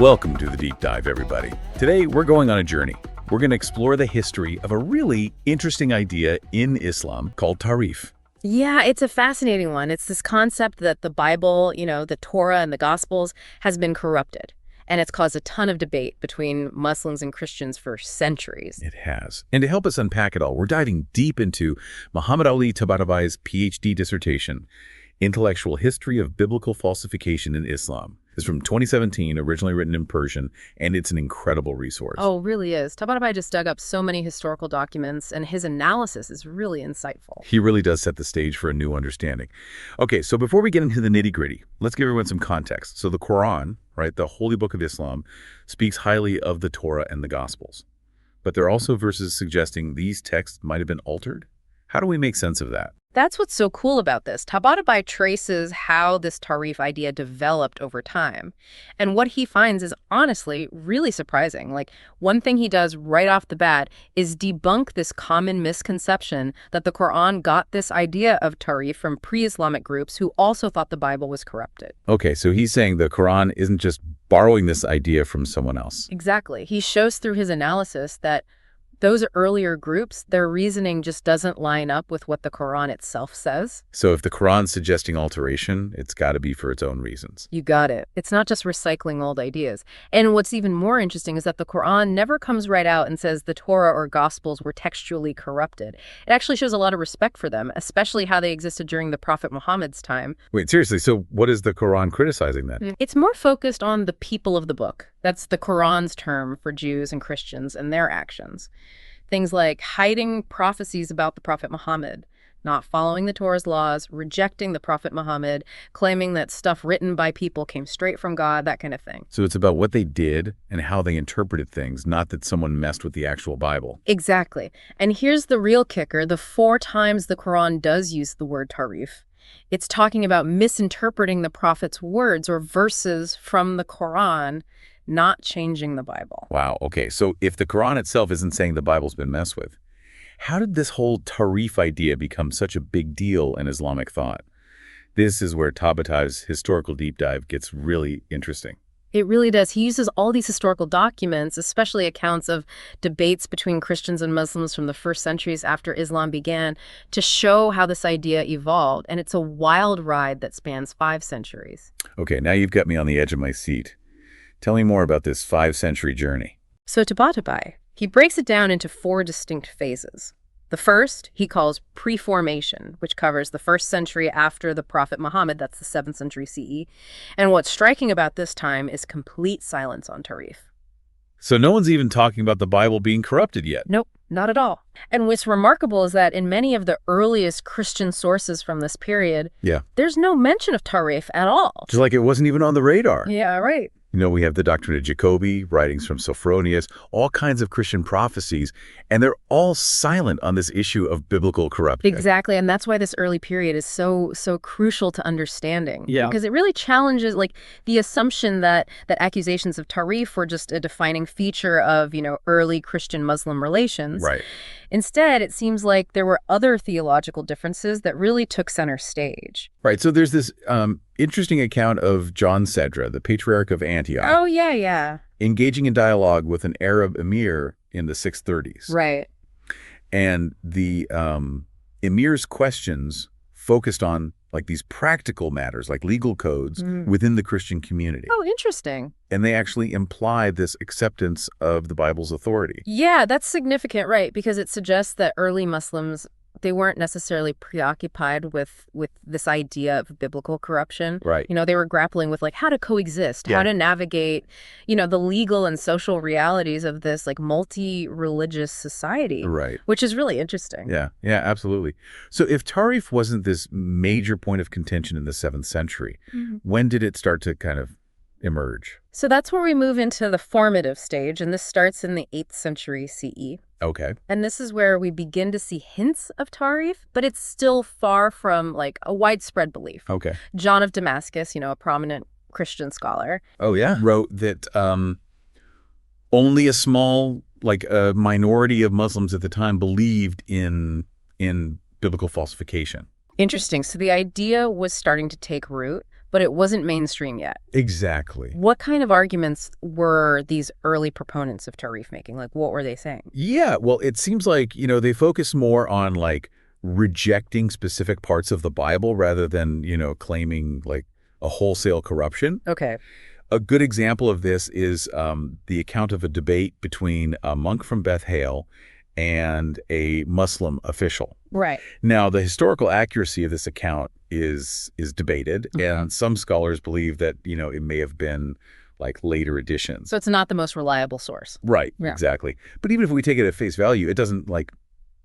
Welcome to the Deep Dive, everybody. Today, we're going on a journey. We're going to explore the history of a really interesting idea in Islam called Tahrif. Yeah, it's a fascinating one. It's this concept that the Bible, the Torah and the Gospels, has been corrupted. And it's caused a ton of debate between Muslims and Christians for centuries. It has. And to help us unpack it all, we're diving deep into Muhammad Ali Tabatabai's PhD dissertation, Intellectual History of Biblical Falsification in Islam. It's from 2017, originally written in Persian, and it's an incredible resource. Oh, it really is. Tabatabai just dug up so many historical documents, and his analysis is really insightful. He really does set the stage for a new understanding. Okay, so before we get into the nitty-gritty, let's give everyone some context. So the Quran, right, the holy book of Islam, speaks highly of the Torah and the Gospels. But there are also verses suggesting these texts might have been altered. How do we make sense of that? That's what's so cool about this. Tabatabai traces how this Tahrif idea developed over time. And what he finds is honestly really surprising. Like, one thing he does right off the bat is debunk this common misconception that the Quran got this idea of Tahrif from pre-Islamic groups who also thought the Bible was corrupted. Okay, so he's saying the Quran isn't just borrowing this idea from someone else. Exactly. He shows through his analysis that those earlier groups, their reasoning just doesn't line up with what the Quran itself says. So if the Quran's suggesting alteration, it's got to be for its own reasons. You got it. It's not just recycling old ideas. And what's even more interesting is that the Quran never comes right out and says the Torah or Gospels were textually corrupted. It actually shows a lot of respect for them, especially how they existed during the Prophet Muhammad's time. Wait, seriously, so what is the Quran criticizing then? It's more focused on the people of the book. That's the Quran's term for Jews and Christians and their actions. Things like hiding prophecies about the Prophet Muhammad, not following the Torah's laws, rejecting the Prophet Muhammad, claiming that stuff written by people came straight from God, that kind of thing. So it's about what they did and how they interpreted things, not that someone messed with the actual Bible. Exactly. And here's the real kicker. The 4 times the Quran does use the word Tahrif, it's talking about misinterpreting the Prophet's words or verses from the Quran, not changing the Bible. Wow, okay. So if the Quran itself isn't saying the Bible's been messed with, how did this whole Tahrif idea become such a big deal in Islamic thought? This is where Tabatai's historical deep dive gets really interesting. It really does. He uses all these historical documents, especially accounts of debates between Christians and Muslims from the first centuries after Islam began, to show how this idea evolved. And it's a wild ride that spans 5 centuries. Okay, now you've got me on the edge of my seat. Tell me more about this 5-century journey. So Tabatabai, he breaks it down into 4 distinct phases. The first he calls pre-formation, which covers the 1st century after the Prophet Muhammad, that's the 7th century CE. And what's striking about this time is complete silence on Tahrif. So no one's even talking about the Bible being corrupted yet. Nope, not at all. And what's remarkable is that in many of the earliest Christian sources from this period, there's no mention of Tahrif at all. Just like it wasn't even on the radar. Yeah, right. You know, we have the doctrine of Jacobi, writings from Sophronius, all kinds of Christian prophecies, and they're all silent on this issue of biblical corruption. Exactly, and that's why this early period is so crucial to understanding. Yeah. Because it really challenges, the assumption that accusations of Tahrif were just a defining feature of, early Christian-Muslim relations. Right. Instead, it seems like there were other theological differences that really took center stage. Right, so there's this interesting account of John Cedra, the Patriarch of Antioch. Oh, yeah. Engaging in dialogue with an Arab emir in the 630s. Right. And the emir's questions focused on these practical matters, like legal codes within the Christian community. Oh, interesting. And they actually imply this acceptance of the Bible's authority. Yeah, that's significant, right? Because it suggests that early Muslims, they weren't necessarily preoccupied with this idea of biblical corruption. Right. They were grappling with how to coexist, how to navigate, the legal and social realities of this multi-religious society. Right. Which is really interesting. Yeah, absolutely. So if Tahrif wasn't this major point of contention in the 7th century, when did it start to kind of emerge? So that's where we move into the formative stage, and this starts in the 8th century CE. Okay. And this is where we begin to see hints of Tahrif, but it's still far from a widespread belief. Okay. John of Damascus, a prominent Christian scholar. Oh, yeah. Wrote that only a small, a minority of Muslims at the time believed in biblical falsification. Interesting. So the idea was starting to take root, but it wasn't mainstream yet. Exactly. What kind of arguments were these early proponents of Tahrif making? Like, what were they saying? Yeah, well, it seems like, they focus more on, like, rejecting specific parts of the Bible rather than, claiming, like, a wholesale corruption. Okay. A good example of this is the account of a debate between a monk from Beth Hale and a Muslim official. Right. Now, the historical accuracy of this account is debated, and some scholars believe that, it may have been like later editions. So it's not the most reliable source. Right, Yeah. exactly. But even if we take it at face value, it doesn't like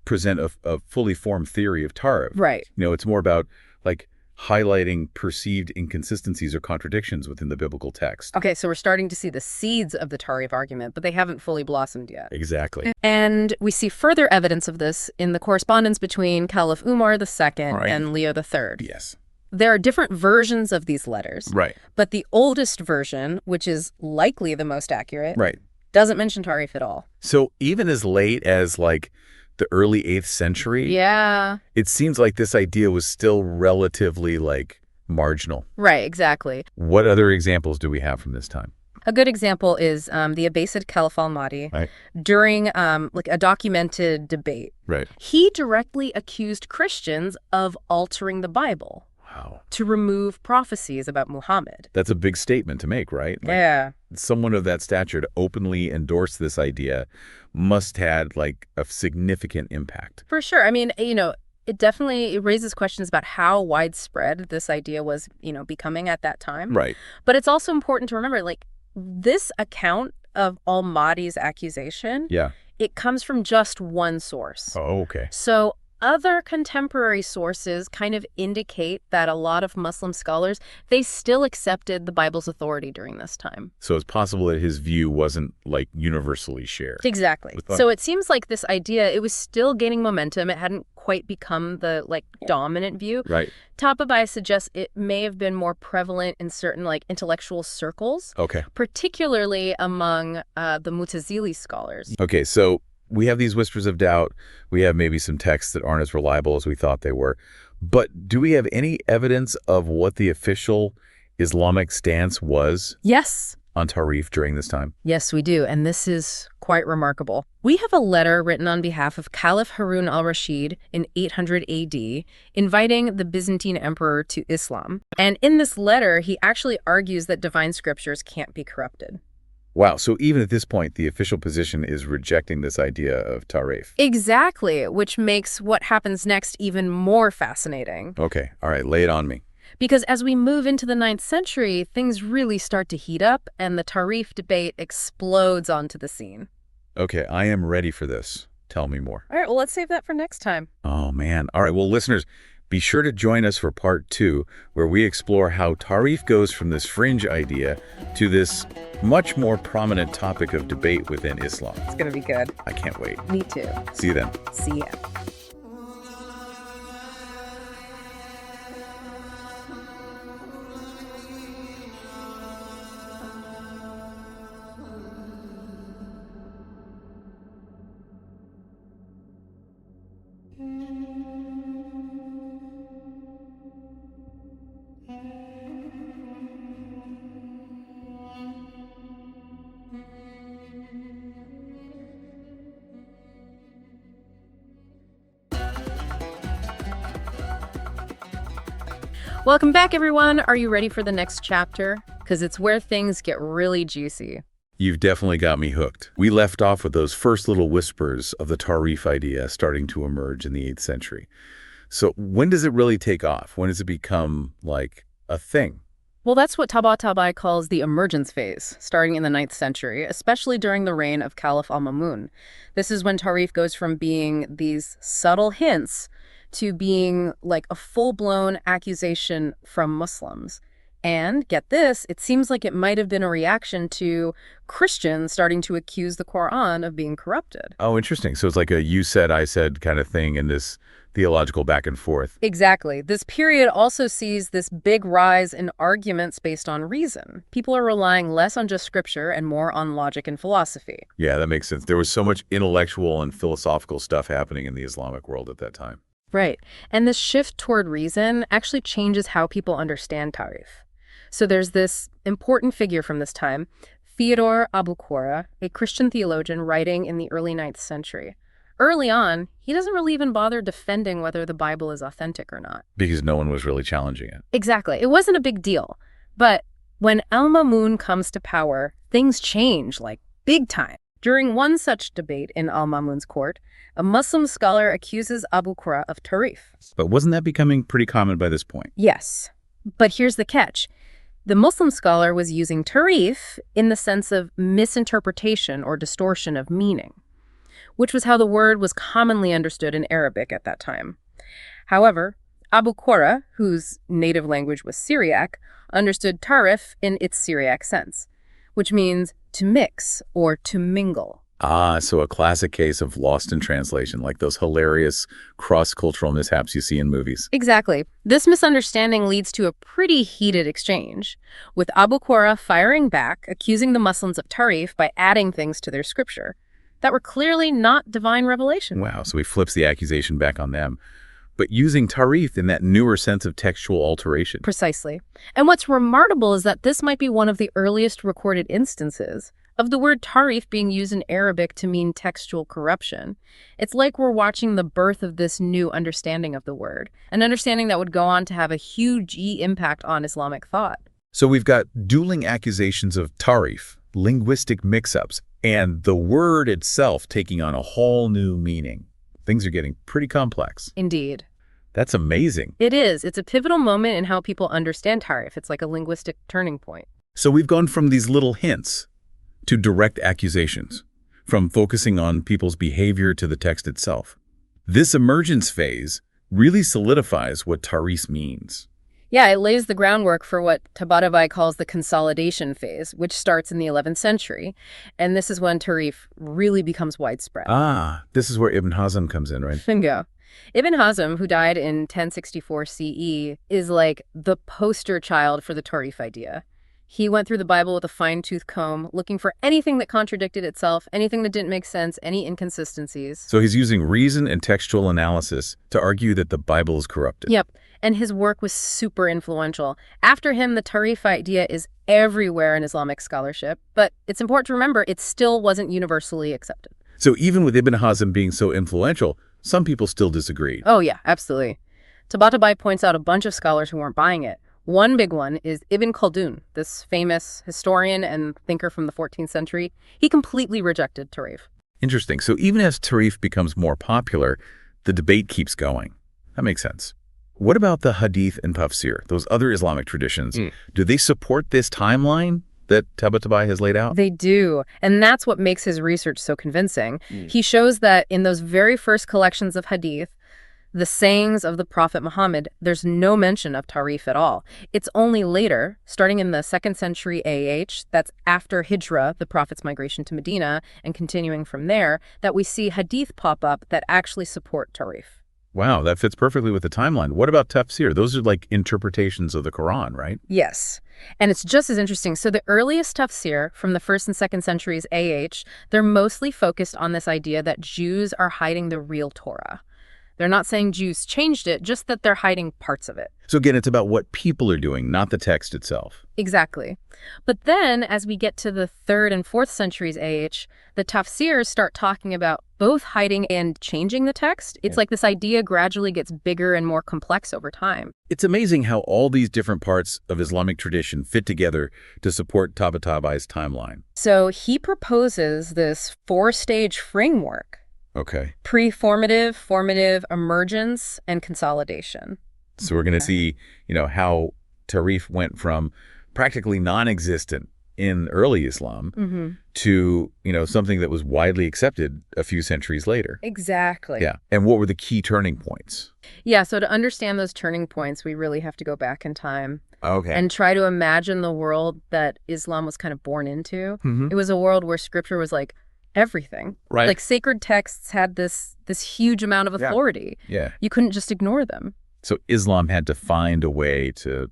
present a fully formed theory of Tahrif. Right. It's more about like highlighting perceived inconsistencies or contradictions within the biblical text. Okay, so we're starting to see the seeds of the Tahrif argument, but they haven't fully blossomed yet. Exactly. And we see further evidence of this in the correspondence between Caliph Umar II Right. and Leo III. Yes. There are different versions of these letters, Right. but the oldest version, which is likely the most accurate, Right. doesn't mention Tahrif at all. So even as late as like the early 8th century, Yeah. it seems like this idea was still relatively like marginal. Right, exactly. What other examples do we have from this time? A good example is the Abbasid Caliph al-Mahdi. Right. During like a documented debate. Right. He directly accused Christians of altering the Bible Wow. to remove prophecies about Muhammad. That's a big statement to make, right? Like, Yeah. someone of that stature to openly endorse this idea must had like a significant impact. For sure. I mean, it definitely raises questions about how widespread this idea was, becoming at that time. Right. But it's also important to remember, like, this account of al-Mahdi's accusation, Yeah. it comes from just one source. Oh, okay. So other contemporary sources kind of indicate that a lot of Muslim scholars, they still accepted the Bible's authority during this time. So it's possible that his view wasn't like universally shared. Exactly. So it seems like this idea, it was still gaining momentum. It hadn't quite become the dominant view. Right. Tababai suggests it may have been more prevalent in certain intellectual circles, Okay. particularly among the Mutazili scholars. Okay, so we have these whispers of doubt. We have maybe some texts that aren't as reliable as we thought they were. But do we have any evidence of what the official Islamic stance was Yes. on Tahrif during this time? Yes, we do. And this is quite remarkable. We have a letter written on behalf of Caliph Harun al-Rashid in 800 AD, inviting the Byzantine emperor to Islam. And in this letter, he actually argues that divine scriptures can't be corrupted. Wow, so even at this point, the official position is rejecting this idea of Tahrif. Exactly, which makes what happens next even more fascinating. Okay, all right, lay it on me. Because as we move into the 9th century, things really start to heat up, and the Tahrif debate explodes onto the scene. Okay, I am ready for this. Tell me more. All right, well, let's save that for next time. Oh, man. All right, well, listeners, be sure to join us for part 2, where we explore how Tahrif goes from this fringe idea to this much more prominent topic of debate within Islam. It's going to be good. I can't wait. Me too. See you then. See ya. Welcome back, everyone. Are you ready for the next chapter? Because it's where things get really juicy. You've definitely got me hooked. We left off with those first little whispers of the Tahrif idea starting to emerge in the 8th century. So when does it really take off? When does it become like a thing? Well, that's what Tabatabai calls the emergence phase, starting in the 9th century, especially during the reign of Caliph al-Mamun. This is when Tahrif goes from being these subtle hints to being like a full-blown accusation from Muslims. And get this, it seems like it might have been a reaction to Christians starting to accuse the Quran of being corrupted. Oh, interesting. So it's like a you said, I said kind of thing in this theological back and forth. Exactly. This period also sees this big rise in arguments based on reason. People are relying less on just scripture and more on logic and philosophy. Yeah, that makes sense. There was so much intellectual and philosophical stuff happening in the Islamic world at that time. Right. And this shift toward reason actually changes how people understand Tahrif. So there's this important figure from this time, Theodore Abulquira, a Christian theologian writing in the early 9th century. Early on, he doesn't really even bother defending whether the Bible is authentic or not. Because no one was really challenging it. Exactly. It wasn't a big deal. But when al-Mamun comes to power, things change, like big time. During one such debate in al-Mamun's court, a Muslim scholar accuses Abulquira of Tahrif. But wasn't that becoming pretty common by this point? Yes. But here's the catch. The Muslim scholar was using Tahrif in the sense of misinterpretation or distortion of meaning, which was how the word was commonly understood in Arabic at that time. However, Abulquira, whose native language was Syriac, understood Tahrif in its Syriac sense, which means to mix or to mingle. Ah, so a classic case of lost in translation, like those hilarious cross-cultural mishaps you see in movies. Exactly. This misunderstanding leads to a pretty heated exchange, with Abulquira firing back, accusing the Muslims of Tahrif by adding things to their scripture that were clearly not divine revelation. Wow, so he flips the accusation back on them. But using Tahrif in that newer sense of textual alteration. Precisely. And what's remarkable is that this might be one of the earliest recorded instances of the word Tahrif being used in Arabic to mean textual corruption. It's like we're watching the birth of this new understanding of the word, an understanding that would go on to have a huge impact on Islamic thought. So we've got dueling accusations of Tahrif, linguistic mix-ups, and the word itself taking on a whole new meaning. Things are getting pretty complex. Indeed. That's amazing. It is. It's a pivotal moment in how people understand Tahrif. It's like a linguistic turning point. So we've gone from these little hints to direct accusations, from focusing on people's behavior to the text itself. This emergence phase really solidifies what Tahrif means. Yeah, it lays the groundwork for what Tabatabai calls the consolidation phase, which starts in the 11th century. And this is when Tahrif really becomes widespread. Ah, this is where Ibn Hazm comes in, right? Bingo. Ibn Hazm, who died in 1064 CE, is like the poster child for the Tahrif idea. He went through the Bible with a fine-tooth comb, looking for anything that contradicted itself, anything that didn't make sense, any inconsistencies. So he's using reason and textual analysis to argue that the Bible is corrupted. Yep, and his work was super influential. After him, the Tahrif idea is everywhere in Islamic scholarship, but it's important to remember it still wasn't universally accepted. So even with Ibn Hazm being so influential, some people still disagreed. Oh yeah, absolutely. Tabatabai points out a bunch of scholars who weren't buying it. One big one is Ibn Khaldun, this famous historian and thinker from the 14th century. He completely rejected Tahrif. Interesting. So even as Tahrif becomes more popular, the debate keeps going. That makes sense. What about the Hadith and Tafsir, those other Islamic traditions? Do they support this timeline that Tabatabai has laid out? They do, and that's what makes his research so convincing. He shows that in those very first collections of Hadith, the sayings of the Prophet Muhammad, there's no mention of Tahrif at all. It's only later, starting in the 2nd century AH, that's after Hijrah, the Prophet's migration to Medina, and continuing from there, that we see Hadith pop up that actually support Tahrif. Wow, that fits perfectly with the timeline. What about Tafsir? Those are like interpretations of the Quran, right? Yes. And it's just as interesting. So the earliest Tafsir from the 1st and 2nd centuries AH, they're mostly focused on this idea that Jews are hiding the real Torah. They're not saying Jews changed it, just that they're hiding parts of it. So again, it's about what people are doing, not the text itself. Exactly. But then, as we get to the 3rd and 4th centuries AH, the Tafsirs start talking about both hiding and changing the text. It's like this idea gradually gets bigger and more complex over time. It's amazing how all these different parts of Islamic tradition fit together to support Tabatabai's timeline. So he proposes this 4-stage framework. Okay. Preformative, formative, emergence, and consolidation. So we're going to see, how Tahrif went from practically non-existent in early Islam to, something that was widely accepted a few centuries later. Exactly. Yeah. And what were the key turning points? Yeah, so to understand those turning points, we really have to go back in time. Okay. And try to imagine the world that Islam was kind of born into. It was a world where scripture was like everything. Right. Like sacred texts had this huge amount of authority. Yeah. You couldn't just ignore them. So Islam had to find a way to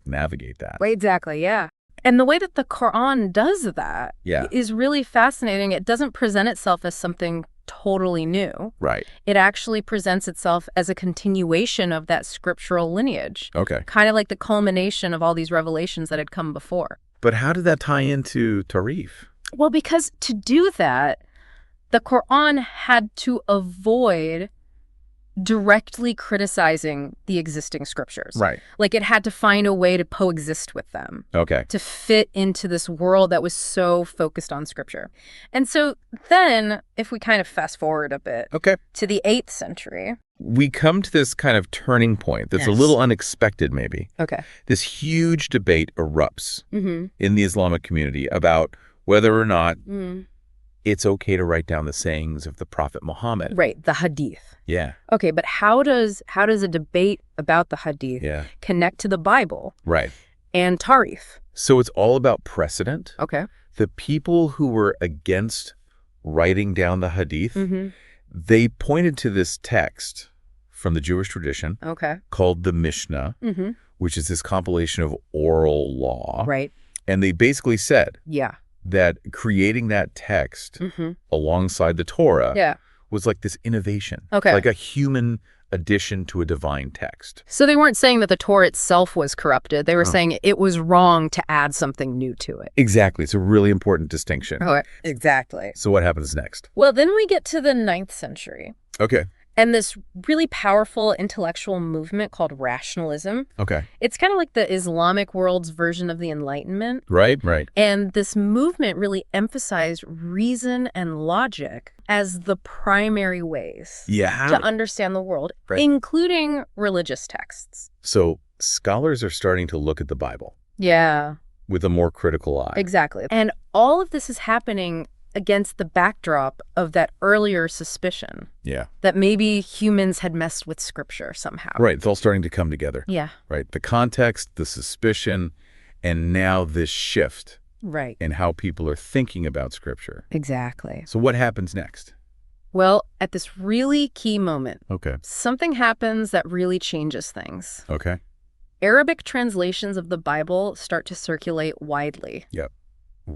navigate that. Right, exactly, yeah. And the way that the Quran does that is really fascinating. It doesn't present itself as something totally new. Right. It actually presents itself as a continuation of that scriptural lineage. Okay. Kind of like the culmination of all these revelations that had come before. But how did that tie into Tahrif? Well, because to do that, the Quran had to avoid directly criticizing the existing scriptures. Right. Like it had to find a way to coexist with them. Okay. To fit into this world that was so focused on scripture. And so then, if we kind of fast forward a bit to the 8th century. We come to this kind of turning point that's a little unexpected, maybe. Okay. This huge debate erupts in the Islamic community about whether or not it's okay to write down the sayings of the Prophet Muhammad. Right, the hadith. Yeah. Okay, but how does a debate about the hadith connect to the Bible? Right. And Tahrif? So it's all about precedent. Okay. The people who were against writing down the hadith, they pointed to this text from the Jewish tradition called the Mishnah, which is this compilation of oral law. Right. And they basically said that creating that text alongside the Torah was like this innovation, like a human addition to a divine text. So they weren't saying that the Torah itself was corrupted. They were saying it was wrong to add something new to it. Exactly. It's a really important distinction. Exactly. So what happens next? Well, then we get to the 9th century. Okay. And this really powerful intellectual movement called rationalism. Okay. It's kind of like the Islamic world's version of the Enlightenment. Right, right. And this movement really emphasized reason and logic as the primary ways to understand the world, including religious texts. So scholars are starting to look at the Bible. Yeah. With a more critical eye. Exactly. And all of this is happening against the backdrop of that earlier suspicion. Yeah. That maybe humans had messed with scripture somehow. Right. It's all starting to come together. Yeah. Right. The context, the suspicion, and now this shift. Right. In how people are thinking about scripture. Exactly. So what happens next? Well, at this really key moment, okay, something happens that really changes things. Okay. Arabic translations of the Bible start to circulate widely. Yep.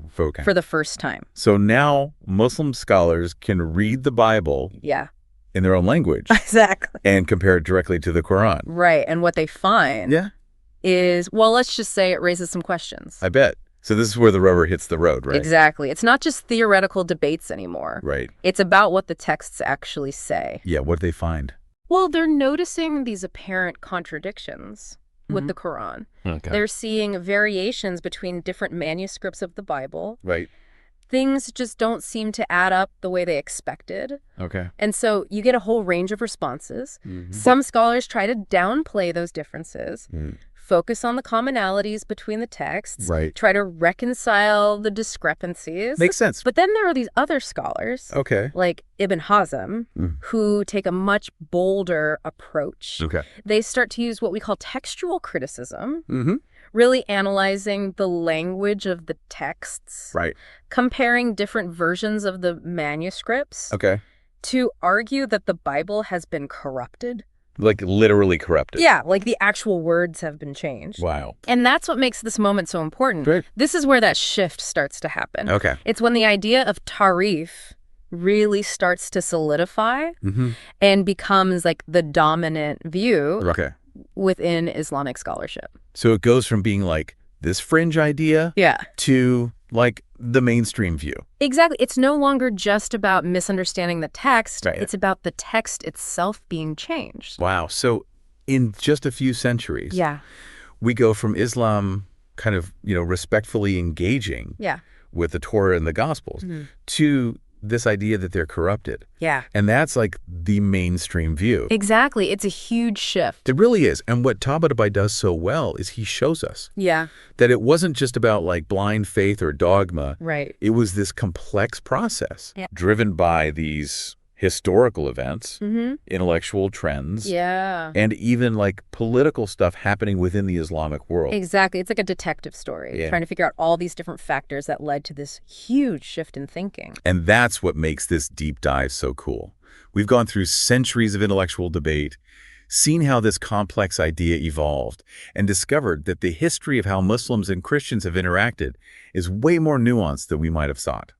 For the first time. So now Muslim scholars can read the Bible in their own language. Exactly. And compare it directly to the Quran. Right. And what they find is, well, let's just say it raises some questions. I bet. So this is where the rubber hits the road, right? Exactly. It's not just theoretical debates anymore. Right. It's about what the texts actually say. Yeah, what do they find? Well, they're noticing these apparent contradictions with the Quran. Okay. They're seeing variations between different manuscripts of the Bible. Right. Things just don't seem to add up the way they expected. Okay. And so you get a whole range of responses. Some scholars try to downplay those differences, focus on the commonalities between the texts, try to reconcile the discrepancies. Makes sense. But then there are these other scholars, like Ibn Hazm, who take a much bolder approach. Okay. They start to use what we call textual criticism, really analyzing the language of the texts, comparing different versions of the manuscripts to argue that the Bible has been corrupted. Like literally corrupted. Yeah, like the actual words have been changed. Wow. And that's what makes this moment so important. Right. This is where that shift starts to happen. Okay. It's when the idea of Tahrif really starts to solidify and becomes like the dominant view within Islamic scholarship. So it goes from being like this fringe idea to like the mainstream view. Exactly. It's no longer just about misunderstanding the text. It's about the text itself being changed. Wow. So in just a few centuries, we go from Islam kind of, respectfully engaging with the Torah and the Gospels to this idea that they're corrupted. Yeah. And that's like the mainstream view. Exactly. It's a huge shift. It really is. And what Tabatabai does so well is he shows us that it wasn't just about like blind faith or dogma. Right. It was this complex process driven by these historical events, intellectual trends, and even like political stuff happening within the Islamic world. Exactly. It's like a detective story, trying to figure out all these different factors that led to this huge shift in thinking. And that's what makes this deep dive so cool. We've gone through centuries of intellectual debate, seen how this complex idea evolved, and discovered that the history of how Muslims and Christians have interacted is way more nuanced than we might have thought.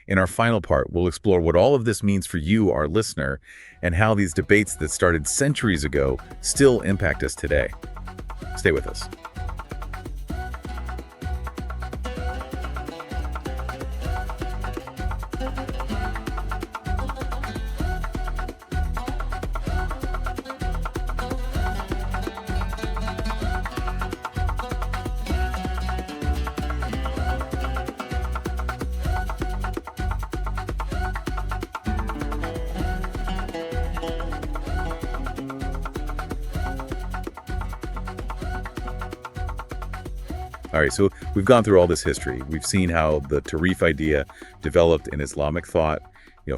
In our final part, we'll explore what all of this means for you, our listener, and how these debates that started centuries ago still impact us today. Stay with us. All right, so we've gone through all this history. We've seen how the Tahrif idea developed in Islamic thought,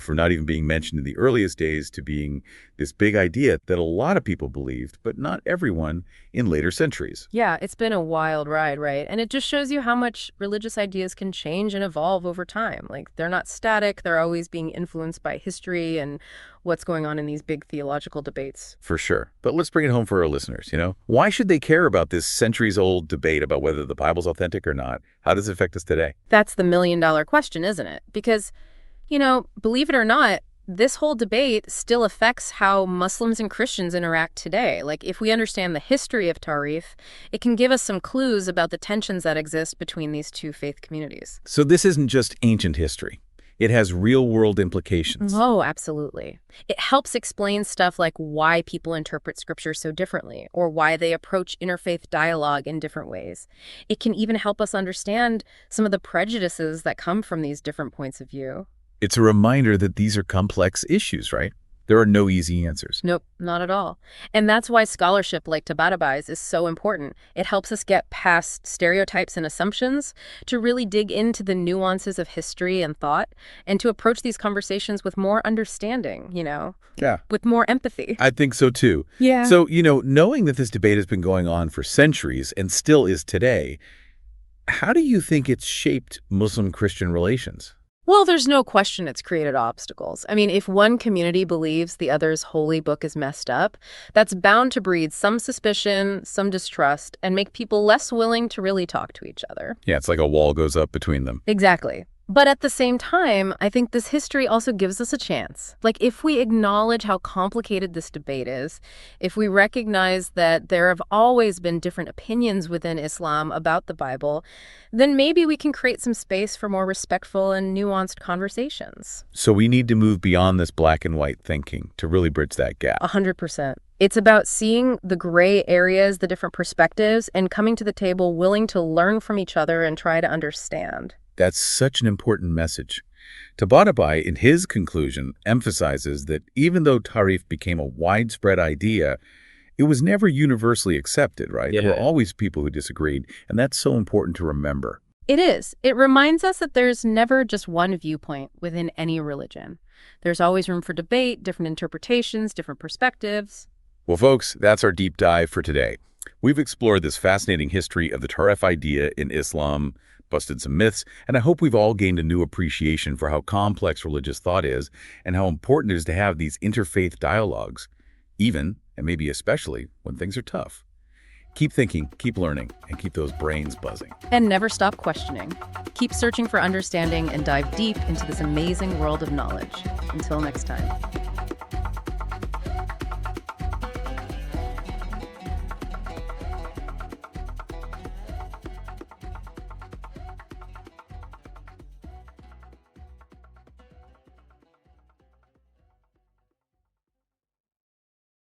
from not even being mentioned in the earliest days to being this big idea that a lot of people believed, but not everyone in later centuries. Yeah, it's been a wild ride, right? And it just shows you how much religious ideas can change and evolve over time. Like, they're not static, they're always being influenced by history and what's going on in these big theological debates. For sure. But let's bring it home for our listeners, Why should they care about this centuries-old debate about whether the Bible's authentic or not? How does it affect us today? That's the million-dollar question, isn't it? Because, believe it or not, this whole debate still affects how Muslims and Christians interact today. Like, if we understand the history of Tahrif, it can give us some clues about the tensions that exist between these two faith communities. So this isn't just ancient history. It has real-world implications. Oh, absolutely. It helps explain stuff like why people interpret scripture so differently, or why they approach interfaith dialogue in different ways. It can even help us understand some of the prejudices that come from these different points of view. It's a reminder that these are complex issues, right? There are no easy answers. Nope, not at all. And that's why scholarship like Tabatabai's is so important. It helps us get past stereotypes and assumptions to really dig into the nuances of history and thought and to approach these conversations with more understanding, Yeah. with more empathy. I think so too. Yeah. So, knowing that this debate has been going on for centuries and still is today, how do you think it's shaped Muslim-Christian relations? Well, there's no question it's created obstacles. I mean, if one community believes the other's holy book is messed up, that's bound to breed some suspicion, some distrust, and make people less willing to really talk to each other. Yeah, it's like a wall goes up between them. Exactly. But at the same time, I think this history also gives us a chance. Like, if we acknowledge how complicated this debate is, if we recognize that there have always been different opinions within Islam about the Bible, then maybe we can create some space for more respectful and nuanced conversations. So we need to move beyond this black and white thinking to really bridge that gap. 100%. It's about seeing the gray areas, the different perspectives, and coming to the table willing to learn from each other and try to understand. That's such an important message. Tabatabai, in his conclusion, emphasizes that even though Tahrif became a widespread idea, it was never universally accepted, right? Yeah. There were always people who disagreed, and that's so important to remember. It is. It reminds us that there's never just one viewpoint within any religion. There's always room for debate, different interpretations, different perspectives. Well, folks, that's our deep dive for today. We've explored this fascinating history of the Tahrif idea in Islam, busted some myths, and I hope we've all gained a new appreciation for how complex religious thought is and how important it is to have these interfaith dialogues, even, and maybe especially, when things are tough. Keep thinking, keep learning, and keep those brains buzzing. And never stop questioning. Keep searching for understanding and dive deep into this amazing world of knowledge. Until next time.